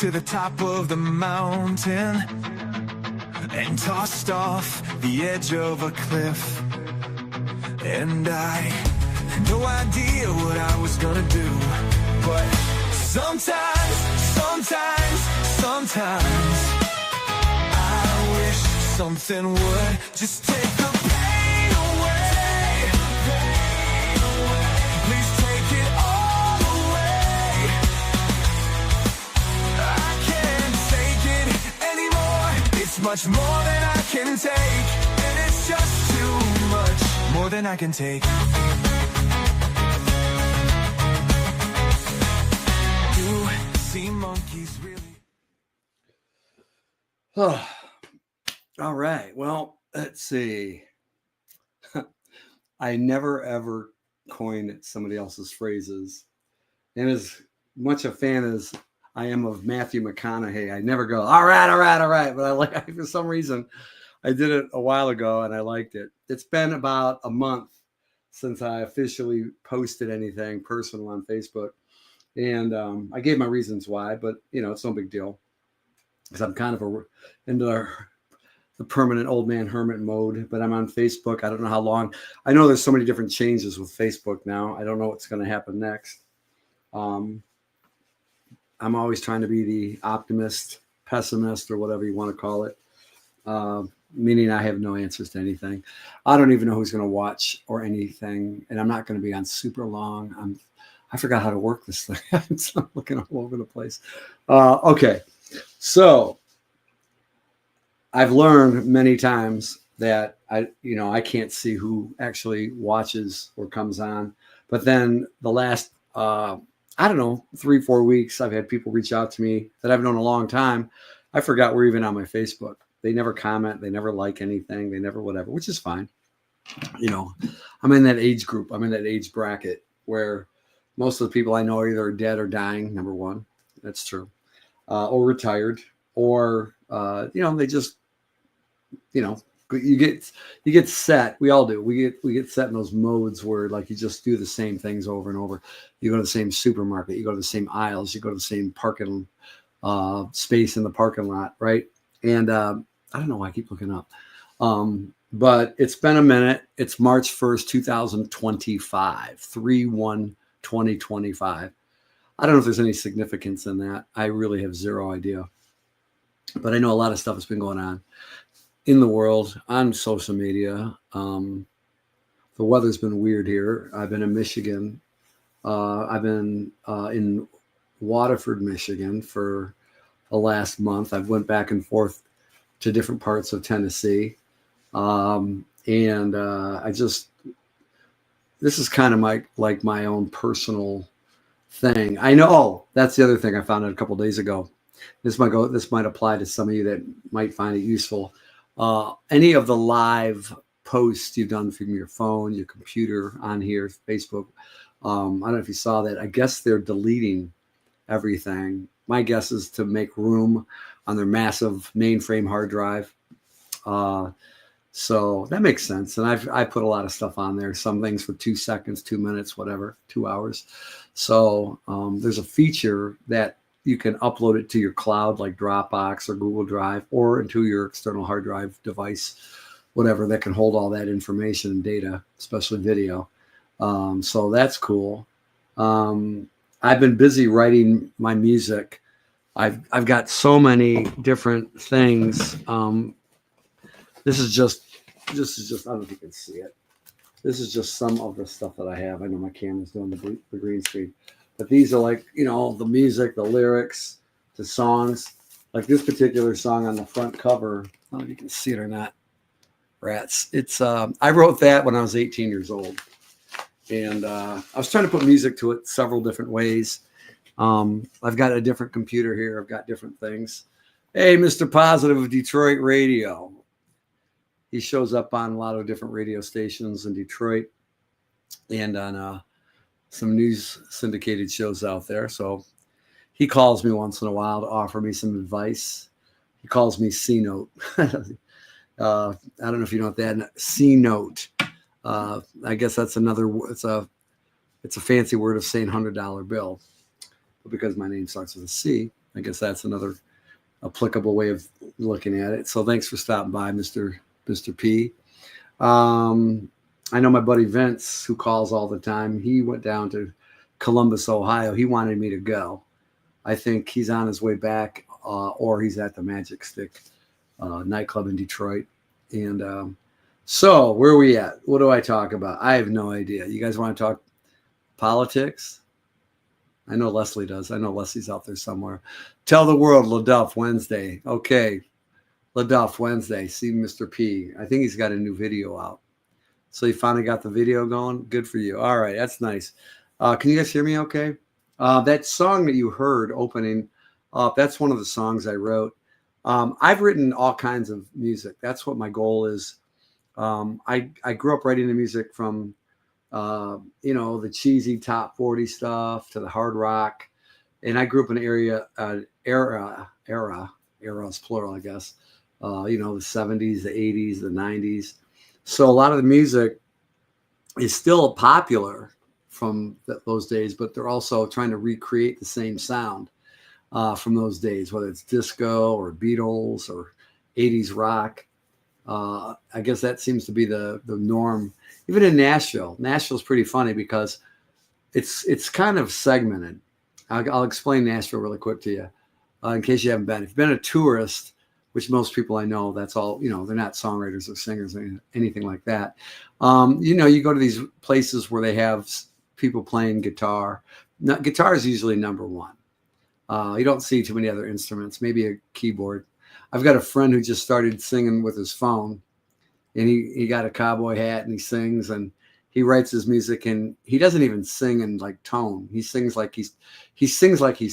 to the top of the mountain and tossed off the edge of a cliff. And I had no idea what I was gonna do, but sometimes I wish something would just take the pain away. Please take it all away. I can't take it anymore. It's much more than I can take, and it's just too much more than I can take. You see monkeys really? Oh, all right. Well, let's see. I never ever coined somebody else's phrases. And as much a fan as I am of Matthew McConaughey, I never go, all right. But I like, for some reason, I did it a while ago and I liked it. It's been about a month since I officially posted anything personal on Facebook. And I gave my reasons why, but, it's no big deal. Because I'm kind of into the permanent old man hermit mode, but I'm on Facebook. I don't know how long. I know there's so many different changes with Facebook now. I don't know what's going to happen next. I'm always trying to be the optimist, pessimist, or whatever you want to call it, meaning I have no answers to anything. I don't even know who's going to watch or anything, and I'm not going to be on super long. I forgot how to work this thing. I'm looking all over the place. Okay. So I've learned many times that I can't see who actually watches or comes on. But then the last, 3-4 weeks, I've had people reach out to me that I've known a long time. I forgot we're even on my Facebook. They never comment. They never like anything. They never whatever, which is fine. I'm in that age group. I'm in that age bracket where most of the people I know are either dead or dying. Number one, that's true. Or retired, or they just, you get set. We all do. We get set in those modes where like you just do the same things over and over. You go to the same supermarket. You go to the same aisles. You go to the same parking space in the parking lot, right? And I don't know why I keep looking up, but it's been a minute. It's March 1st, 2025, 3/1/2025. I don't know if there's any significance in that. I really have zero idea. But I know a lot of stuff has been going on in the world, on social media. The weather's been weird here. I've been in Michigan. I've been in Waterford, Michigan for the last month. I've went back and forth to different parts of Tennessee. This is kind of my own personal thing. I know that's the other thing I found out a couple of days ago. This might apply to some of you that might find it useful. Any of the live posts you've done from your phone, your computer on here, Facebook. I don't know if you saw that. I guess they're deleting everything. My guess is to make room on their massive mainframe hard drive. So that makes sense. And I put a lot of stuff on there, some things for 2 seconds, 2 minutes, whatever, 2 hours. So there's a feature that you can upload it to your cloud like Dropbox or Google Drive or into your external hard drive device, whatever, that can hold all that information and data, especially video. So that's cool. I've been busy writing my music. I've got so many different things. This is just, I don't know if you can see it. This is just some of the stuff that I have. I know my camera's doing the green screen, but these are like, the music, the lyrics, the songs, like this particular song on the front cover. I don't know if you can see it or not. Rats. It's, I wrote that when I was 18 years old, and I was trying to put music to it several different ways. I've got a different computer here. I've got different things. Hey, Mr. Positive of Detroit Radio. He shows up on a lot of different radio stations in Detroit and on some news syndicated shows out there. So he calls me once in a while to offer me some advice. He calls me C-Note. I don't know if you know what that C-Note. I guess that's another. It's a fancy word of saying $100 bill. But because my name starts with a C, I guess that's another applicable way of looking at it. So thanks for stopping by, Mr. P. I know my buddy Vince, who calls all the time, he went down to Columbus, Ohio. He wanted me to go. I think he's on his way back, or he's at the Magic Stick nightclub in Detroit. And so where are we at? What do I talk about? I have no idea. You guys want to talk politics? I know Leslie does. I know Leslie's out there somewhere. Tell the world, LaDuff Wednesday. Okay, LaDuff Wednesday. See Mr. P. I think he's got a new video out. So you finally got the video going? Good for you. All right, that's nice. Can you guys hear me okay? That song that you heard opening up, that's one of the songs I wrote. I've written all kinds of music. That's what my goal is. I grew up writing the music from, the cheesy top 40 stuff to the hard rock. And I grew up in an era is plural, I guess. The 70s, the 80s, the 90s. So a lot of the music is still popular from those days, but they're also trying to recreate the same sound from those days, whether it's disco or Beatles or 80s rock. I guess that seems to be the norm. Even in Nashville. Nashville's pretty funny because it's kind of segmented. I'll explain Nashville really quick to you in case you haven't been. If you've been a tourist, which most people I know, that's all, they're not songwriters or singers or anything like that. You go to these places where they have people playing guitar. Guitar is usually number one. You don't see too many other instruments, maybe a keyboard. I've got a friend who just started singing with his phone, and he got a cowboy hat and he sings and he writes his music, and he doesn't even sing in like tone. He sings like he's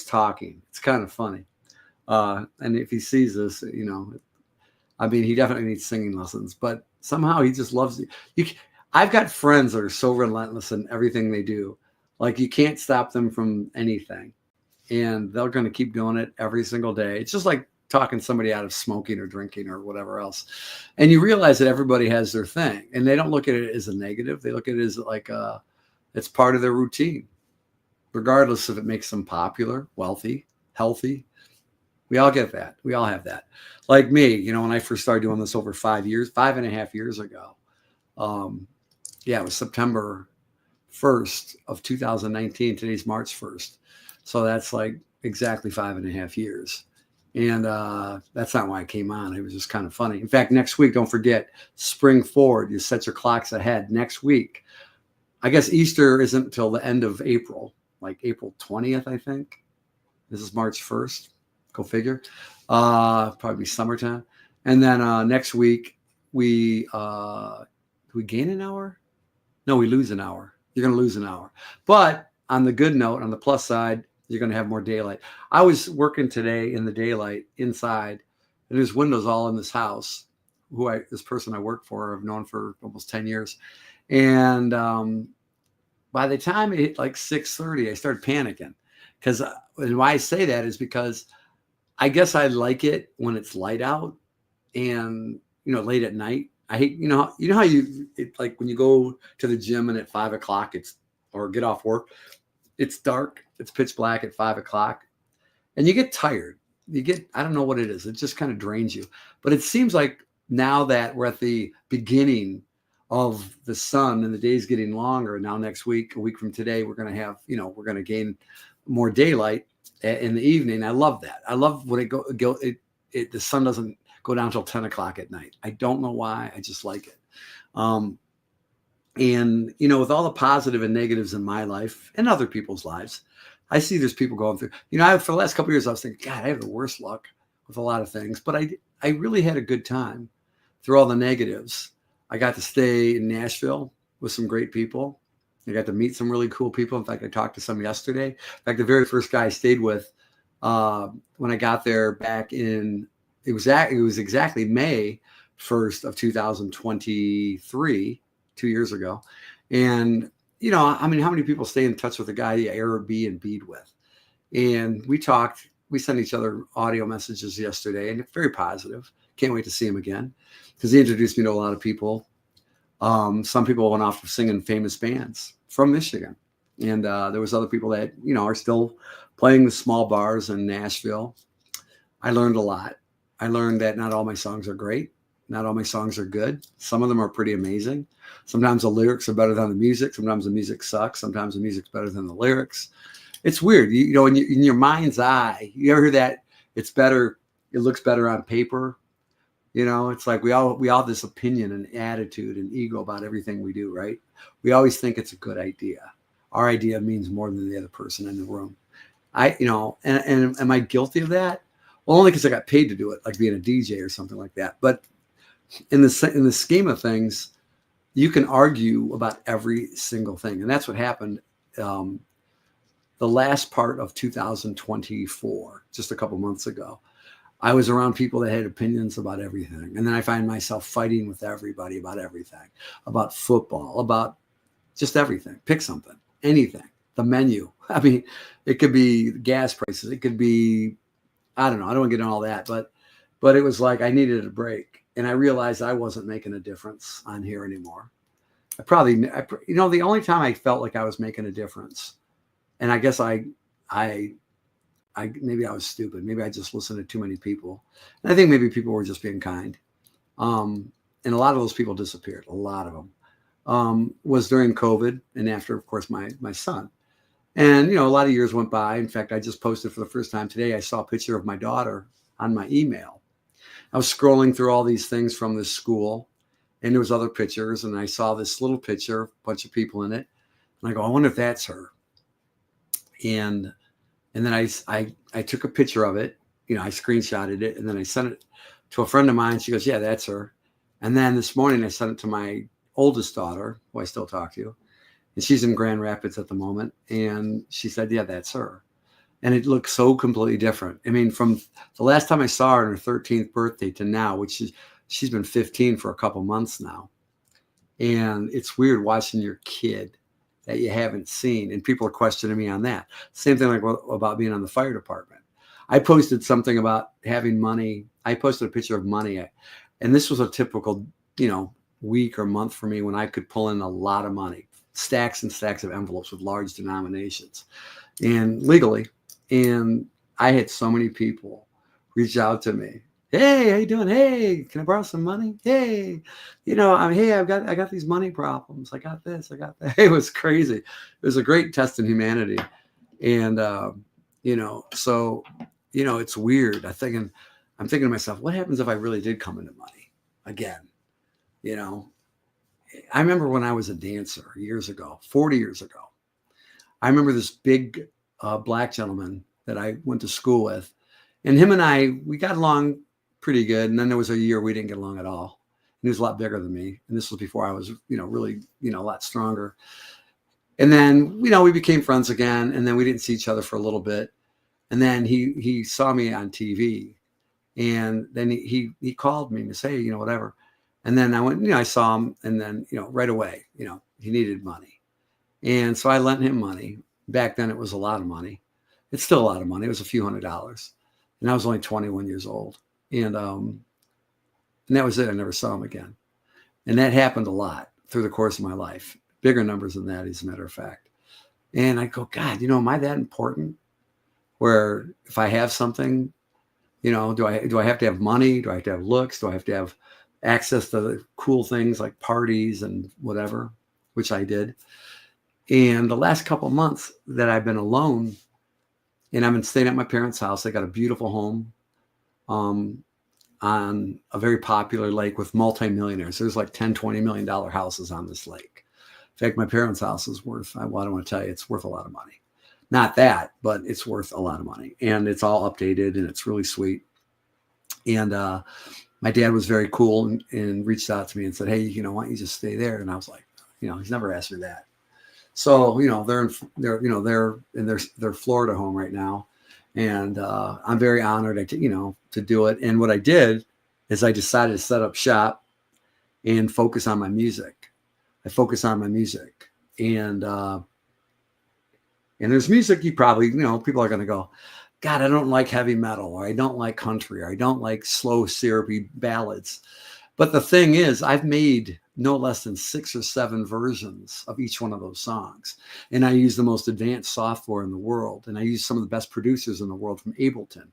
talking. It's kind of funny. And if he sees this, he definitely needs singing lessons, but somehow he just loves it. I've got friends that are so relentless in everything they do. Like you can't stop them from anything, and they're going to keep doing it every single day. It's just like talking somebody out of smoking or drinking or whatever else. And you realize that everybody has their thing, and they don't look at it as a negative. They look at it as like it's part of their routine, regardless if it makes them popular, wealthy, healthy. We all get that. We all have that. Like me, when I first started doing this over 5.5 years ago. It was September 1st of 2019. Today's March 1st. So that's like exactly 5.5 years. And that's not why I came on. It was just kind of funny. In fact, next week, don't forget, spring forward. You set your clocks ahead. Next week, I guess Easter isn't until the end of April, like April 20th, I think. This is March 1st. Go figure. Probably summertime. And then next week, we gain an hour? No, we lose an hour. You're going to lose an hour. But on the good note, on the plus side, you're going to have more daylight. I was working today in the daylight inside, and there's windows all in this house. This person I work for, I've known for almost 10 years. And by the time it hit like 6:30, I started panicking. And why I say that is because I guess I like it when it's light out and, late at night. I hate, how like when you go to the gym and at 5 o'clock or get off work, it's dark, it's pitch black at 5 o'clock and you get tired. I don't know what it is. It just kind of drains you. But it seems like now that we're at the beginning of the sun and the day's getting longer. Now next week, a week from today, we're going to have, we're going to gain more daylight in the evening. I love that. I love when the sun doesn't go down till 10 o'clock at night. I don't know why. I just like it. And, with all the positive and negatives in my life and other people's lives, I see there's people going through, for the last couple of years, I was thinking, God, I have the worst luck with a lot of things, but I really had a good time through all the negatives. I got to stay in Nashville with some great people. I got to meet some really cool people. In fact, I talked to some yesterday. In fact, the very first guy I stayed with when I got there back in, it was exactly May 1st of 2023, 2 years ago. And, how many people stay in touch with the guy you Airbnb'd with? And we talked, we sent each other audio messages yesterday, and it's very positive. Can't wait to see him again because he introduced me to a lot of people. Some people went off to sing in famous bands from Michigan. And there was other people that, are still playing the small bars in Nashville, I learned a lot. I learned that not all my songs are great. Not all my songs are good. Some of them are pretty amazing. Sometimes the lyrics are better than the music. Sometimes the music sucks. Sometimes the music's better than the lyrics. It's weird. You know, in your mind's eye, you ever hear that it's better, it looks better on paper? You know, it's like we all have this opinion and attitude and ego about everything we do, right? We always think it's a good idea. Our idea means more than the other person in the room. And am I guilty of that? Well, only because I got paid to do it, like being a DJ or something like that. But in the scheme of things, you can argue about every single thing, and that's what happened. The last part of 2024, just a couple months ago, I was around people that had opinions about everything, and then I find myself fighting with everybody about everything, about football, about just everything. Pick something, anything. The menu. I mean, it could be gas prices. It could be, I don't know. I don't want to get into all that, but it was like I needed a break, and I realized I wasn't making a difference on here anymore. The only time I felt like I was making a difference, and I guess I maybe I was stupid. Maybe I just listened to too many people, and I think maybe people were just being kind. And a lot of those people disappeared. A lot of them was during COVID, and after, of course, my son. And, a lot of years went by. In fact, I just posted for the first time today, I saw a picture of my daughter on my email. I was scrolling through all these things from this school, and there was other pictures, and I saw this little picture, a bunch of people in it. And I go, I wonder if that's her. And then I took a picture of it, I screenshotted it, and then I sent it to a friend of mine. She goes, yeah, that's her. And then this morning I sent it to my oldest daughter, who I still talk to. And she's in Grand Rapids at the moment. And she said, yeah, that's her. And it looks so completely different. I mean, from the last time I saw her on her 13th birthday to now, which is, she's been 15 for a couple months now. And it's weird watching your kid that you haven't seen. And people are questioning me on that. Same thing like about being on the fire department. I posted something about having money. I posted a picture of money. And this was a typical, week or month for me when I could pull in a lot of money. Stacks and stacks of envelopes with large denominations and legally. And I had so many people reach out to me. Hey, how you doing? Hey, can I borrow some money? Hey, I got these money problems. I got this, I got that. It was crazy. It was a great test in humanity. And, so, it's weird. I'm thinking to myself, what happens if I really did come into money again? I remember when I was a dancer years ago, 40 years ago, I remember this big black gentleman that I went to school with, and him and I, we got along pretty good. And then there was a year we didn't get along at all. And he was a lot bigger than me. And this was before I was, really, a lot stronger. And then, we became friends again, and then we didn't see each other for a little bit. And then he saw me on TV, and then he called me and said, hey, whatever. And then I went, I saw him, and then, right away, he needed money. And so I lent him money. Back then it was a lot of money. It's still a lot of money. It was a few $100s. And I was only 21 years old. And that was it. I never saw him again. And that happened a lot through the course of my life. Bigger numbers than that, as a matter of fact. And I go, God, am I that important? Where if I have something, do I have to have money? Do I have to have looks? Do I have to have access to the cool things like parties and whatever, which I did. And the last couple of months that I've been alone, and I've been staying at my parents' house. They got a beautiful home on a very popular lake with multimillionaires. There's like $10-20 million houses on this lake. In fact, my parents' house is worth, I don't want to tell you, it's worth a lot of money. Not that, but it's worth a lot of money. And it's all updated, and it's really sweet. And my dad was very cool and reached out to me and said, hey, why don't you just stay there? And I was like, he's never asked me that. So, they're in their Florida home right now. And I'm very honored, to do it. And what I did is I decided to set up shop and focus on my music. I focus on my music. And there's music you probably, people are going to go, God, I don't like heavy metal, or I don't like country, or I don't like slow, syrupy ballads. But the thing is, I've made no less than 6 or 7 versions of each one of those songs. And I use the most advanced software in the world. And I use some of the best producers in the world from Ableton.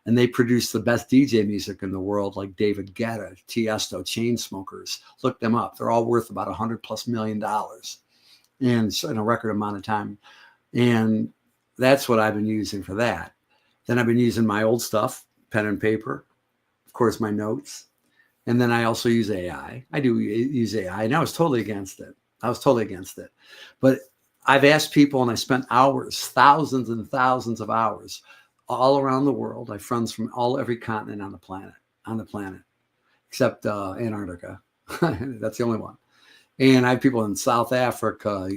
And they produce the best DJ music in the world, like David Guetta, Tiesto, Chainsmokers. Look them up. They're all worth about $100+ million and so in a record amount of time. And that's what I've been using for that. Then I've been using my old stuff, pen and paper, of course, my notes. And then I also use AI. I do use AI, and I was totally against it. But I've asked people, and I spent hours, thousands and thousands of hours all around the world. I have friends from every continent on the planet, except Antarctica. That's the only one. And I have people in South Africa,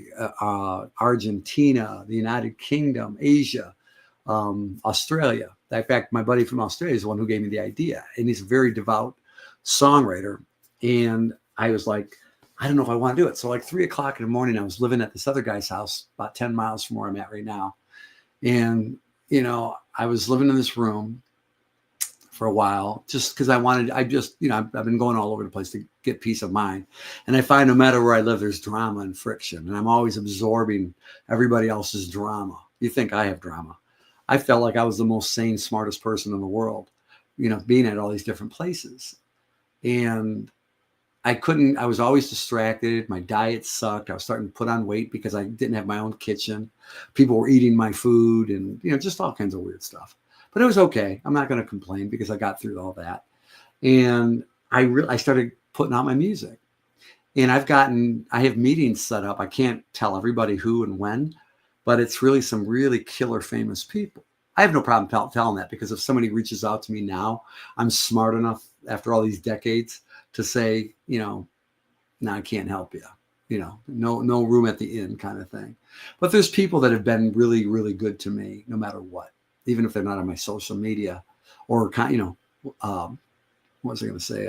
Argentina, the United Kingdom, Asia, Australia. In fact, my buddy from Australia is the one who gave me the idea, and he's a very devout songwriter. And I was like, I don't know if I want to do it. So like 3 o'clock in the morning, I was living at this other guy's house about 10 miles from where I'm at right now. And, I was living in this room for a while just because I've been going all over the place to get peace of mind. And I find no matter where I live, there's drama and friction. And I'm always absorbing everybody else's drama. You think I have drama. I felt like I was the most sane, smartest person in the world, being at all these different places. And I was always distracted. My diet sucked. I was starting to put on weight because I didn't have my own kitchen. People were eating my food and, just all kinds of weird stuff. But it was okay. I'm not going to complain because I got through all that. And I started putting out my music. And I have meetings set up. I can't tell everybody who and when, but it's really some really killer famous people. I have no problem telling that, because if somebody reaches out to me now, I'm smart enough after all these decades to say, no, I can't help you. No room at the inn kind of thing. But there's people that have been really, really good to me no matter what, even if they're not on my social media or what was I going to say?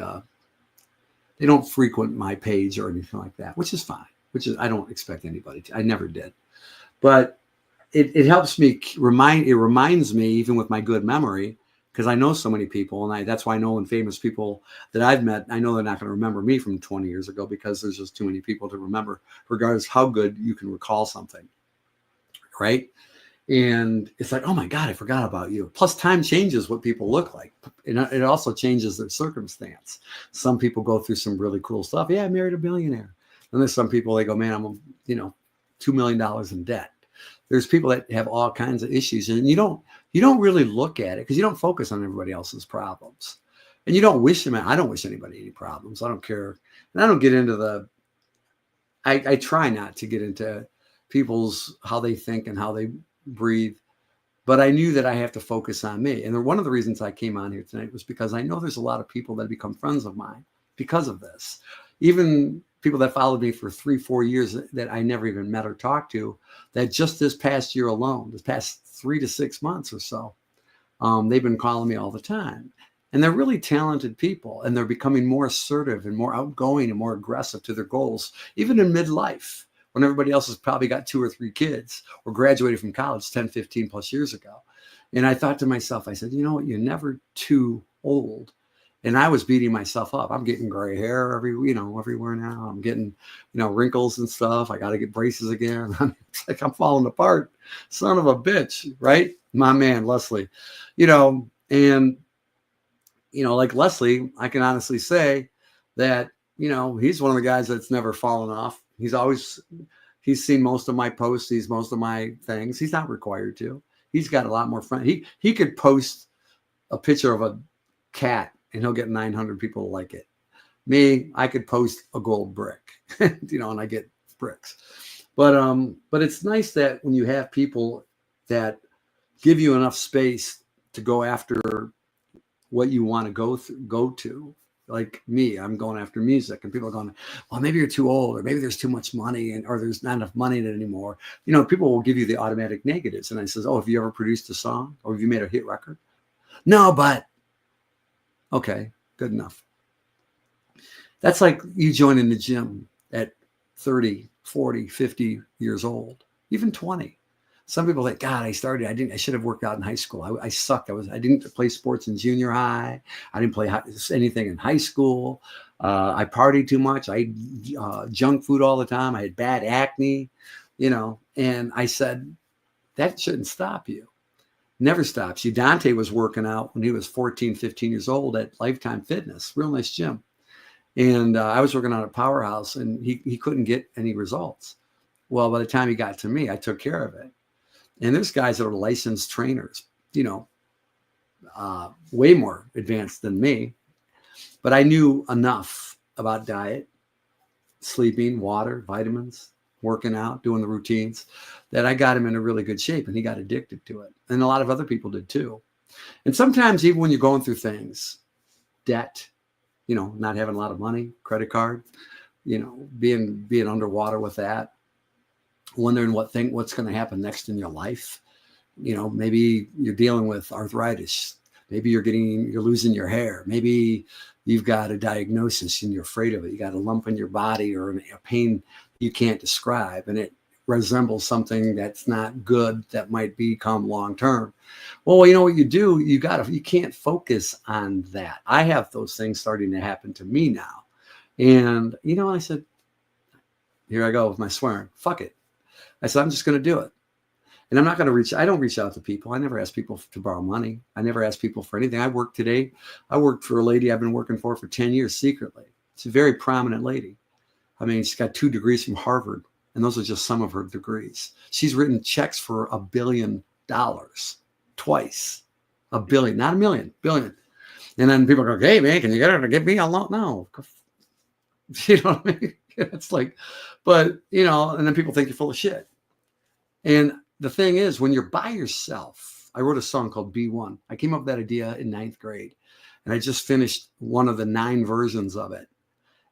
They don't frequent my page or anything like that, which is fine, I don't expect anybody to. I never did. But it helps me it reminds me, even with my good memory, because I know so many people, and that's why I know when famous people that I've met, I know they're not going to remember me from 20 years ago, because there's just too many people to remember, regardless how good you can recall something, right? And it's like, oh my God, I forgot about you. Plus, time changes what people look like. And it also changes their circumstance. Some people go through some really cool stuff. Yeah, I married a billionaire. And there's some people, they go, man, I'm $2 million in debt. There's people that have all kinds of issues, and you don't really look at it because you don't focus on everybody else's problems, and you don't wish them. I don't wish anybody any problems. I don't care, and I don't get into I try not to get into people's how they think and how they breathe, but I knew that I have to focus on me. And one of the reasons I came on here tonight was because I know there's a lot of people that become friends of mine because of this. Even people that followed me for 3-4 years that I never even met or talked to, that just this past year alone, this past 3 to 6 months or so, they've been calling me all the time. And they're really talented people, and they're becoming more assertive and more outgoing and more aggressive to their goals, even in midlife, when everybody else has probably got 2 or 3 kids or graduated from college 10, 15 plus years ago. And I thought to myself, I said, you know what, you're never too old. And I was beating myself up. I'm getting gray hair everywhere now. I'm getting, wrinkles and stuff. I got to get braces again. It's like I'm falling apart. Son of a bitch, right? My man, Leslie, and, like Leslie, I can honestly say that, he's one of the guys that's never fallen off. He's seen most of my posts, sees most of my things. He's not required to. He's got a lot more friends. He could post a picture of a cat and he'll get 900 people to like it. Me, I could post a gold brick, and I get bricks. But it's nice that when you have people that give you enough space to go after what you want to go to. Like me, I'm going after music, and people are going, well, maybe you're too old, or maybe there's too much money, or there's not enough money in it anymore. People will give you the automatic negatives. And I says, oh, have you ever produced a song, or have you made a hit record? No, but okay, good enough. That's like you joining the gym at 30, 40, 50 years old, even 20. Some people think, God, I should have worked out in high school. I sucked. I didn't play sports in junior high. I didn't play anything in high school. I partied too much. I ate junk food all the time. I had bad acne, and I said, that shouldn't stop you. Never stops you. Dante was working out when he was 14, 15 years old at Lifetime Fitness, real nice gym. And I was working out at Powerhouse, and he couldn't get any results. Well, by the time he got to me, I took care of it. And there's guys that are licensed trainers, way more advanced than me. But I knew enough about diet, sleeping, water, vitamins, working out, doing the routines, that I got him in a really good shape, and he got addicted to it. And a lot of other people did too. And sometimes even when you're going through things, debt, not having a lot of money, credit card, being underwater with that, wondering what's going to happen next in your life. Maybe you're dealing with arthritis. Maybe you're losing your hair. Maybe you've got a diagnosis and you're afraid of it. You got a lump in your body or a pain you can't describe, and it resembles something that's not good that might become long-term. Well, you know what you do? You can't focus on that. I have those things starting to happen to me now. And, I said, here I go with my swearing. Fuck it. I said, I'm just going to do it. And I'm not going to I don't reach out to people. I never ask people to borrow money. I never ask people for anything. I worked for a lady I've been working for 10 years secretly. It's a very prominent lady. I mean, she's got 2 degrees from Harvard, and those are just some of her degrees. She's written checks for $1 billion twice. $1 billion, not $1 million, $1 billion. And then people go, hey, man, can you get her to give me a loan? No. You know what I mean? It's like, but, and then people think you're full of shit. And the thing is, when you're by yourself, I wrote a song called B1. I came up with that idea in 9th grade, and I just finished one of the 9 versions of it.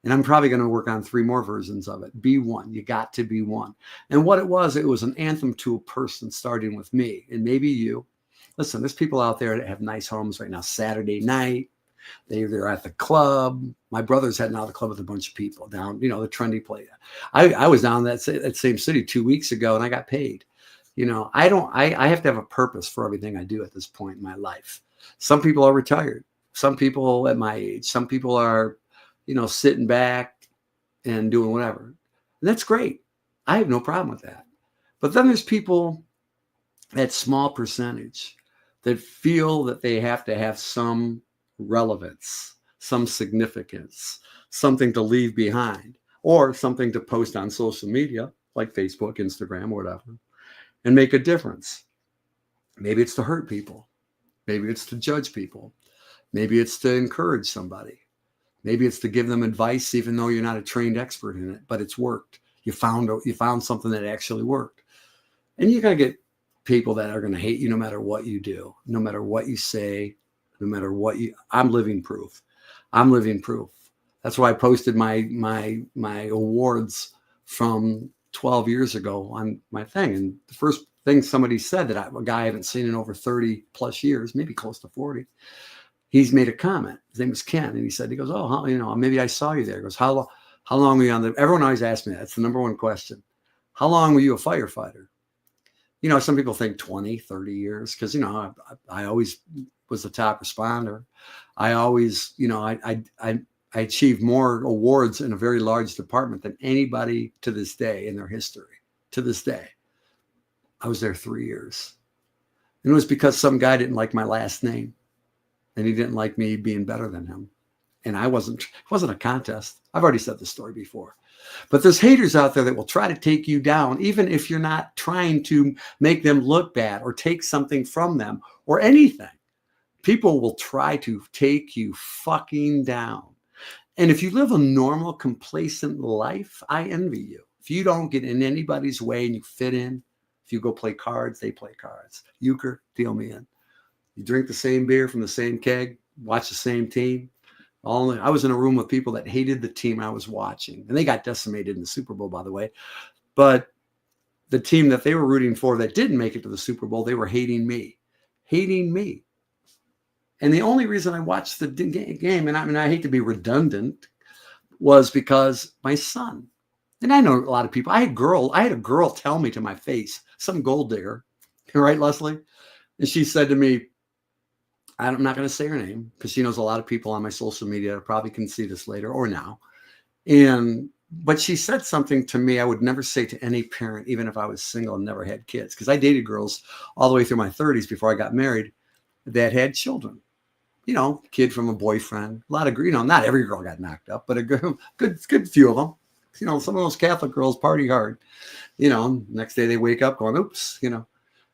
And I'm probably going to work on 3 more versions of it. Be one. You got to be one. And what it was an anthem to a person, starting with me and maybe you. Listen, there's people out there that have nice homes right now. Saturday night, they're at the club. My brother's heading out of the club with a bunch of people down, the trendy place. I was down that same city 2 weeks ago, and I got paid. I have to have a purpose for everything I do at this point in my life. Some people are retired. Some people at my age. Some people are, sitting back and doing whatever. And that's great. I have no problem with that. But then there's people, that small percentage, that feel that they have to have some relevance, some significance, something to leave behind, or something to post on social media like Facebook, Instagram, whatever, and make a difference. Maybe it's to hurt people. Maybe it's to judge people. Maybe it's to encourage somebody. Maybe it's to give them advice, even though you're not a trained expert in it, but it's worked. You found something that actually worked. And you're going to get people that are going to hate you no matter what you do, no matter what you say, no matter what I'm living proof. I'm living proof. That's why I posted my awards from 12 years ago on my thing. And the first thing somebody said, a guy I haven't seen in over 30 plus years, maybe close to 40, he's made a comment. His name was Ken. And he goes, oh, maybe I saw you there. He goes, how long were you on everyone always asks me, that's the number one question. How long were you a firefighter? Some people think 20, 30 years. Cause I always was the top responder. I always, I achieved more awards in a very large department than anybody to this day in their history. To this day, I was there 3 years. And it was because some guy didn't like my last name, and he didn't like me being better than him. And it wasn't a contest. I've already said this story before. But there's haters out there that will try to take you down, even if you're not trying to make them look bad or take something from them or anything. People will try to take you fucking down. And if you live a normal, complacent life, I envy you. If you don't get in anybody's way and you fit in, if you go play cards, they play cards. Euchre, deal me in. You drink the same beer from the same keg, watch the same team. I was in a room with people that hated the team I was watching. And they got decimated in the Super Bowl, by the way. But the team that they were rooting for that didn't make it to the Super Bowl, they were hating me. And the only reason I watched the game, and I hate to be redundant, was because my son. And I know a lot of people. I had a girl tell me to my face, some gold digger, right, Leslie? And she said to me, I'm not going to say her name because she knows a lot of people on my social media probably can see this later or now. But she said something to me I would never say to any parent, even if I was single and never had kids, because I dated girls all the way through my 30s before I got married that had children. Kid from a boyfriend. A lot of, not every girl got knocked up, but a good few of them. Some of those Catholic girls party hard. Next day they wake up going, oops.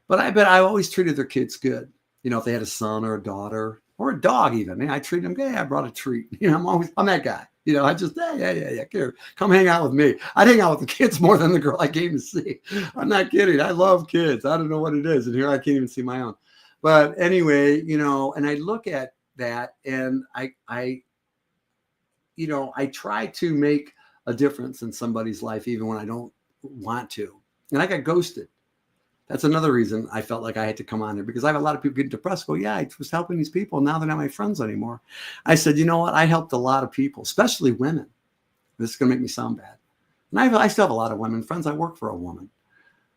But I bet I always treated their kids good. If they had a son or a daughter or a dog, even, I treat them. Hey, I brought a treat. I'm that guy. I just, yeah, here, come hang out with me. I'd hang out with the kids more than the girl I came to see. I'm not kidding. I love kids. I don't know what it is. And here I can't even see my own. But anyway, and I look at that and I try to make a difference in somebody's life, even when I don't want to. And I got ghosted. That's another reason I felt like I had to come on there, because I have a lot of people getting depressed. Go, yeah, I was helping these people. Now they're not my friends anymore. I said, you know what? I helped a lot of people, especially women. This is going to make me sound bad. And I still have a lot of women friends. I work for a woman.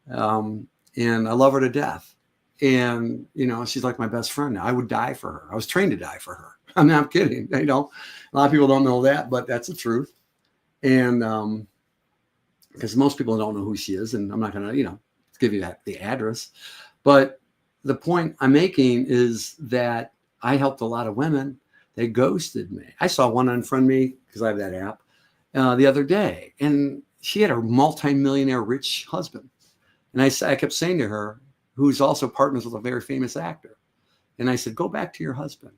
And I love her to death. And, she's like my best friend now. I would die for her. I was trained to die for her. I'm not kidding. A lot of people don't know that, but that's the truth. And because most people don't know who she is, and I'm not going to, give you the address. But the point I'm making is that I helped a lot of women. They ghosted me. I saw one unfriend me because I have that app the other day, and she had a multimillionaire rich husband. And I kept saying to her, who's also partners with a very famous actor. And I said, go back to your husband.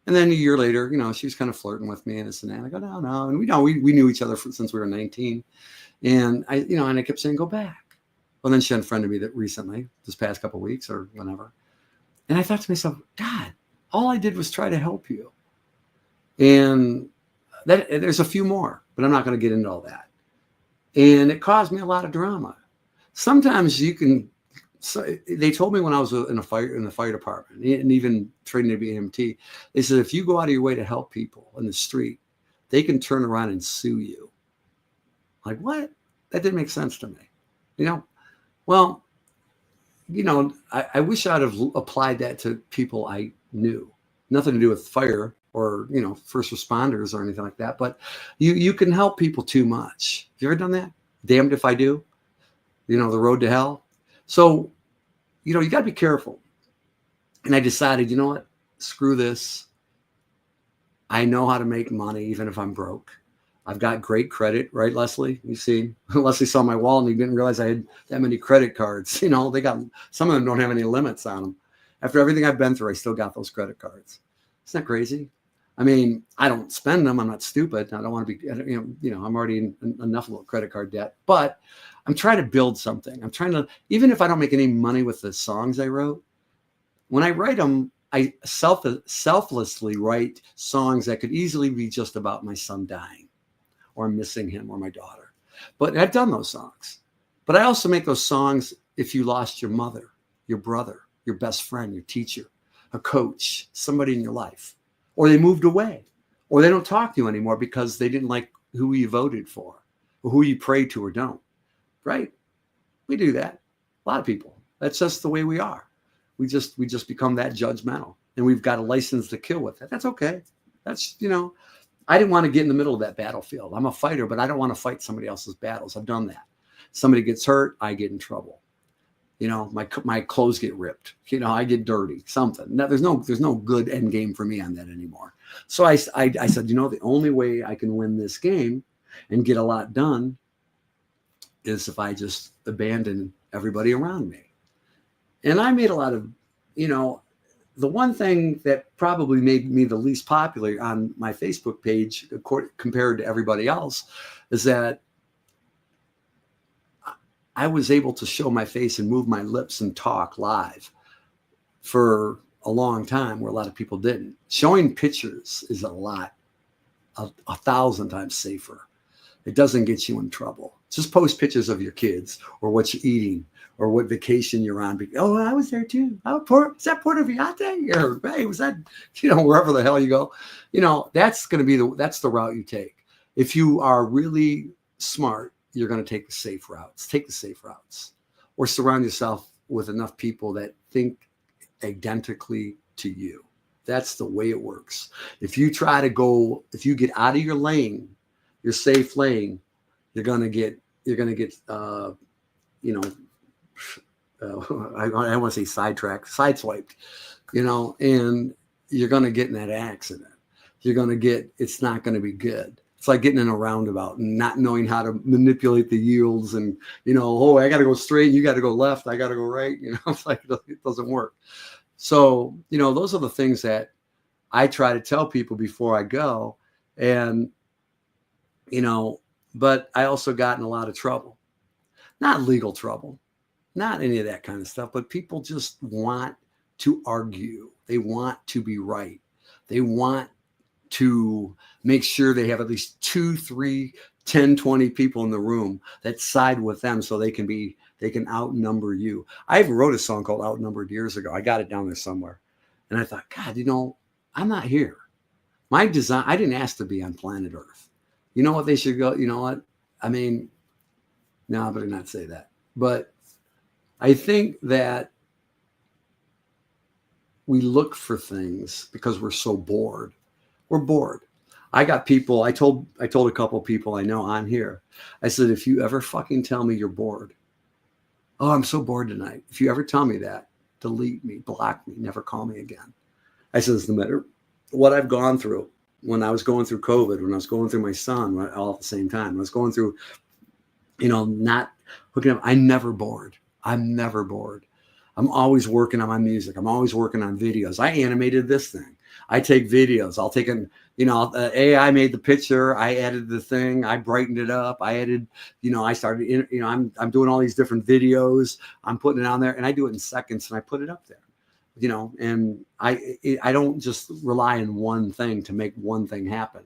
And then a year later, she was kind of flirting with me and this and that. I go, no. And we knew each other since we were 19. And I kept saying, go back. Well, then she unfriended me recently, this past couple of weeks or whenever. And I thought to myself, God, all I did was try to help you. And there's a few more, but I'm not going to get into all that. And it caused me a lot of drama. Sometimes they told me when I was in the fire department and even training to be EMT, they said, if you go out of your way to help people in the street, they can turn around and sue you. Like, what? That didn't make sense to me. Well, I wish I'd have applied that to people I knew. Nothing to do with fire or, first responders or anything like that. But you can help people too much. Have you ever done that? Damned if I do. The road to hell. So, you got to be careful. And I decided, you know what? Screw this. I know how to make money even if I'm broke. I've got great credit, right, Leslie? You see, Leslie saw my wallet and he didn't realize I had that many credit cards. They got, some of them don't have any limits on them. After everything I've been through, I still got those credit cards. Isn't that crazy? I mean, I don't spend them. I'm not stupid. I don't want to be, I'm already in enough of a credit card debt, but I'm trying to build something. I'm trying to, even if I don't make any money with the songs I wrote, when I write them, I selflessly write songs that could easily be just about my son dying or missing him or my daughter. But I've done those songs. But I also make those songs if you lost your mother, your brother, your best friend, your teacher, a coach, somebody in your life, or they moved away, or they don't talk to you anymore because they didn't like who you voted for or who you prayed to or don't, right? We do that. A lot of people. That's just the way we are. We just become that judgmental, and we've got a license to kill with it. That's okay. That's, I didn't want to get in the middle of that battlefield. I'm a fighter, but I don't want to fight somebody else's battles. I've done that. Somebody gets hurt, I get in trouble. My clothes get ripped. I get dirty. Something. Now, there's no good end game for me on that anymore. So I said, the only way I can win this game and get a lot done is if I just abandon everybody around me. And I made a lot of, the one thing that probably made me the least popular on my Facebook page compared to everybody else is that I was able to show my face and move my lips and talk live for a long time where a lot of people didn't. Showing pictures is a 1,000 times safer. It doesn't get you in trouble. Just post pictures of your kids or what you're eating or what vacation you're on. Oh, I was there too. Is that Puerto Vallarta? Or hey, was that, wherever the hell you go? That's going to be that's the route you take. If you are really smart, you're going to take the safe routes. Take the safe routes, or surround yourself with enough people that think identically to you. That's the way it works. If you get out of your lane, your safe lane, you're gonna get you know, I want to say sideswiped, and you're going to get in that accident. It's not going to be good. It's like getting in a roundabout and not knowing how to manipulate the yields and, oh, I got to go straight. You got to go left. I got to go right. It's like, it doesn't work. So, those are the things that I try to tell people before I go. And, but I also got in a lot of trouble, not legal trouble, not any of that kind of stuff, but people just want to argue. They want to be right. They want to make sure they have at least 2, 3, 10, 20 people in the room that side with them so they can outnumber you. I even wrote a song called Outnumbered years ago. I got it down there somewhere. And I thought, God, I'm not here. My design, I didn't ask to be on planet Earth. You know what they should go, you know what? I mean, no, I better not say that. But I think that we look for things because we're so bored. We're bored. I got people, I told a couple of people I know on here, I said, if you ever fucking tell me you're bored, oh, I'm so bored tonight. If you ever tell me that, delete me, block me, never call me again. I said, no matter what I've gone through, when I was going through COVID, when I was going through my son, all at the same time, when I was going through, not hooking up, I'm never bored. I'm never bored. I'm always working on my music. I'm always working on videos. I animated this thing. I take videos. I'll take AI made the picture. I added the thing. I brightened it up. I added, I started, I'm doing all these different videos. I'm putting it on there and I do it in seconds and I put it up there, and I don't just rely on one thing to make one thing happen.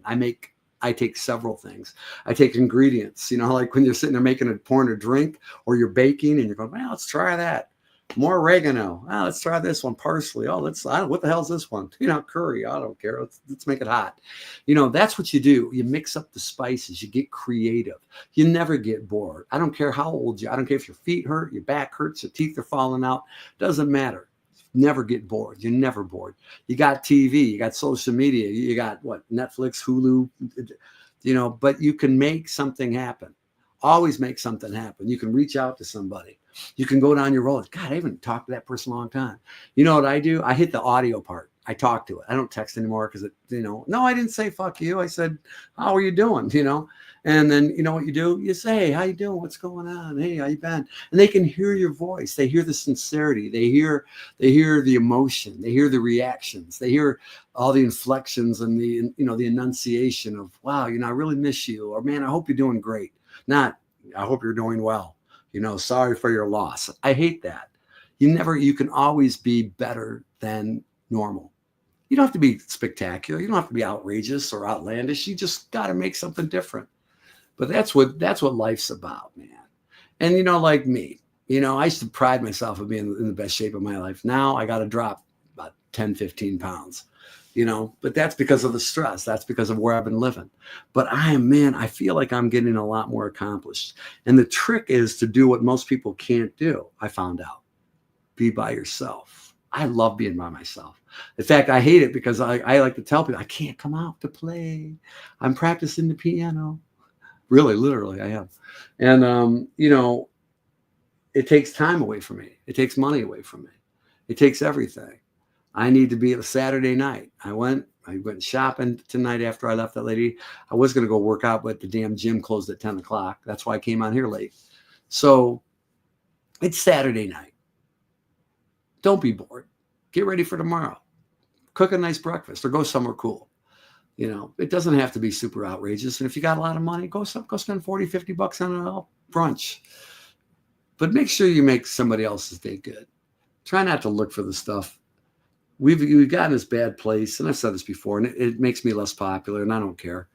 I take several things. I take ingredients, like when you're sitting there pouring a drink or you're baking and you're going, well, let's try that. More oregano. Oh, let's try this one. Parsley. Oh, what the hell's this one? Curry. I don't care. Let's make it hot. That's what you do. You mix up the spices. You get creative. You never get bored. I don't care how old you are. I don't care if your feet hurt, your back hurts, your teeth are falling out. Doesn't matter. Never get bored. You're never bored. You got TV. You got social media. You got Netflix, Hulu, but you can make something happen. Always make something happen. You can reach out to somebody. You can go down your road. God, I haven't talked to that person in a long time. You know what I do? I hit the audio part. I talk to it. I don't text anymore because no, I didn't say fuck you. I said, how are you doing? And then you know what you do? You say, hey, how you doing? What's going on? Hey, how you been? And they can hear your voice. They hear the sincerity. They hear the emotion. They hear the reactions. They hear all the inflections and the enunciation of, wow, I really miss you. Or man, I hope you're doing great. Not, I hope you're doing well. Sorry for your loss. I hate that. You can always be better than normal. You don't have to be spectacular. You don't have to be outrageous or outlandish. You just got to make something different. But that's what life's about, man. And, like me, I used to pride myself on being in the best shape of my life. Now I got to drop about 10, 15 pounds, but that's because of the stress. That's because of where I've been living. But I feel like I'm getting a lot more accomplished. And the trick is to do what most people can't do. I found out. Be by yourself. I love being by myself. In fact, I hate it because I like to tell people I can't come out to play. I'm practicing the piano. Really, literally, I am. And, it takes time away from me. It takes money away from me. It takes everything. I need to be a Saturday night. I went shopping tonight after I left that lady. I was going to go work out, but the damn gym closed at 10 o'clock. That's why I came on here late. So it's Saturday night. Don't be bored. Get ready for tomorrow. Cook a nice breakfast or go somewhere cool. It doesn't have to be super outrageous. And if you got a lot of money, go spend 40, 50 bucks on a brunch. But make sure you make somebody else's day good. Try not to look for the stuff. We've gotten this bad place, and I've said this before, and it makes me less popular, and I don't care.